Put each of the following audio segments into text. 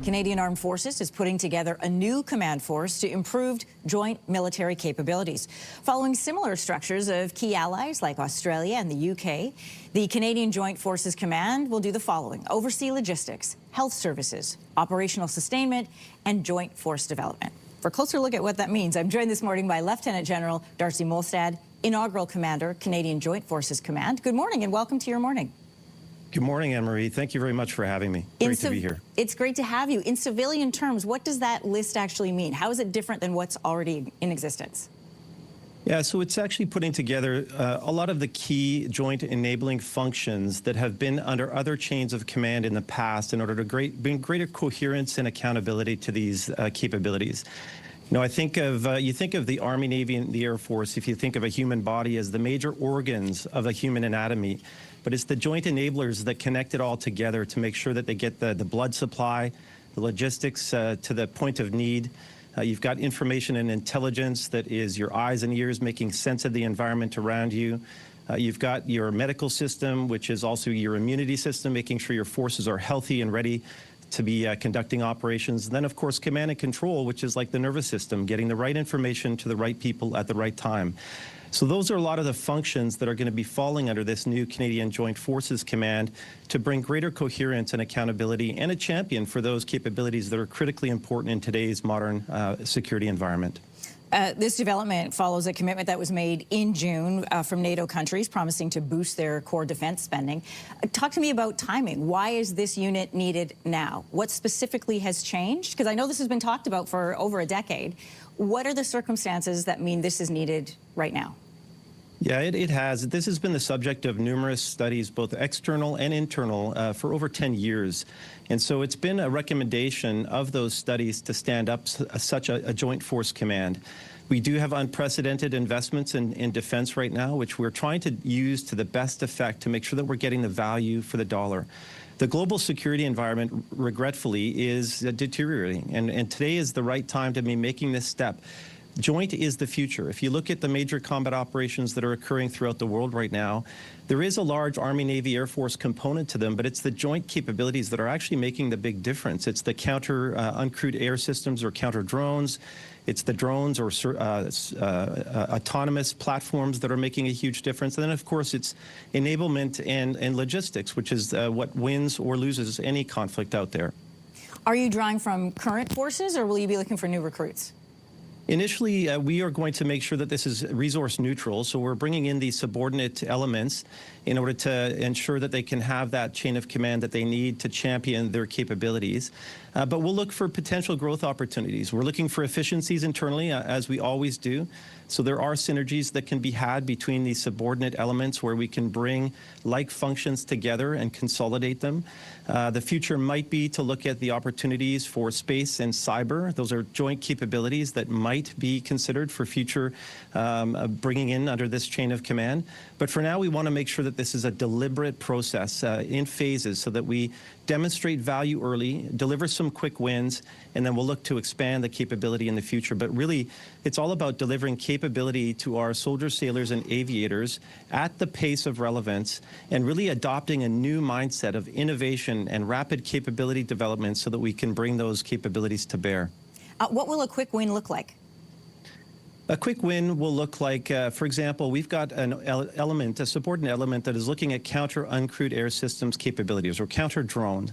Canadian Armed Forces is putting together a new command force to improve joint military capabilities. Following similar structures of key allies like Australia and the UK, the Canadian Joint Forces Command will do the following: oversee logistics, health services, operational sustainment, and joint force development. For a closer look at what that means, I'm joined this morning by Lieutenant General Darcy Molstad, Inaugural Commander, Canadian Joint Forces Command. Good morning and welcome to your morning. Good morning, Anne-Marie. Thank you very much for having me. Great to be here. It's great to have you. In civilian terms, what does that list actually mean? How is it different than what's already in existence? Yeah, so it's actually putting together a lot of the key joint enabling functions that have been under other chains of command in the past in order to bring greater coherence and accountability to these capabilities. You know, I think of, you think of the Army, Navy, and the Air Force, if you think of a human body as the major organs of a human anatomy, but it's the joint enablers that connect it all together to make sure that they get the blood supply, the logistics to the point of need. You've got information and intelligence that is your eyes and ears making sense of the environment around you. You've got your medical system, which is also your immunity system, making sure your forces are healthy and ready to be conducting operations. And then, of course, command and control, which is like the nervous system, getting the right information to the right people at the right time. So those are a lot of the functions that are going to be falling under this new Canadian Joint Forces Command to bring greater coherence and accountability and a champion for those capabilities that are critically important in today's modern security environment. This development follows a commitment that was made in June from NATO countries promising to boost their core defense spending. Talk to me about timing. Why is this unit needed now? What specifically has changed? Because I know this has been talked about for over a decade. What are the circumstances that mean this is needed right now? Yeah, it has. This has been the subject of numerous studies, both external and internal, for over 10 years. And so it's been a recommendation of those studies to stand up such a joint force command. We do have unprecedented investments in defense right now, which we're trying to use to the best effect to make sure that we're getting the value for the dollar. The global security environment, regretfully, is deteriorating, and today is the right time to be making this step. Joint is the future. If you look at the major combat operations that are occurring throughout the world right now, there is a large Army, Navy, Air Force component to them, but it's the joint capabilities that are actually making the big difference. It's the counter uncrewed air systems or counter drones. It's the drones or autonomous platforms that are making a huge difference. And then, of course, it's enablement and logistics, which is what wins or loses any conflict out there. Are you drawing from current forces, or will you be looking for new recruits? Initially, we are going to make sure that this is resource neutral, so we're bringing in these subordinate elements in order to ensure that they can have that chain of command that they need to champion their capabilities. But we'll look for potential growth opportunities. We're looking for efficiencies internally, as we always do. So there are synergies that can be had between these subordinate elements where we can bring like functions together and consolidate them. The future might be to look at the opportunities for space and cyber. Those are joint capabilities that might be considered for future bringing in under this chain of command. But for now, we want to make sure that this is a deliberate process in phases so that we demonstrate value early, deliver some quick wins, and then we'll look to expand the capability in the future. But really, it's all about delivering capability to our soldiers, sailors, and aviators at the pace of relevance and really adopting a new mindset of innovation and rapid capability development so that we can bring those capabilities to bear. What will a quick win look like? A quick win will look like, for example, we've got an element, a subordinate element that is looking at counter uncrewed air systems capabilities or counter drones.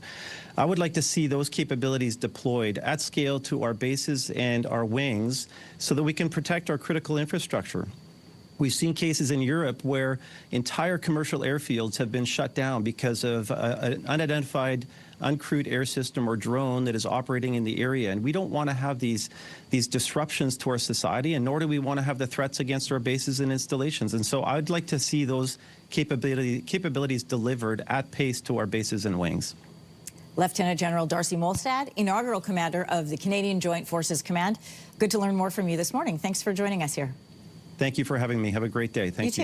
I would like to see those capabilities deployed at scale to our bases and our wings so that we can protect our critical infrastructure. We've seen cases in Europe where entire commercial airfields have been shut down because of an unidentified uncrewed air system or drone that is operating in the area. And we don't want to have these disruptions to our society, and nor do we want to have the threats against our bases and installations. And so I'd like to see those capabilities delivered at pace to our bases and wings. Lieutenant General Darcy Molstad, Inaugural Commander of the Canadian Joint Forces Command. Good to learn more from you this morning. Thanks for joining us here. Thank you for having me. Have a great day. Thank you.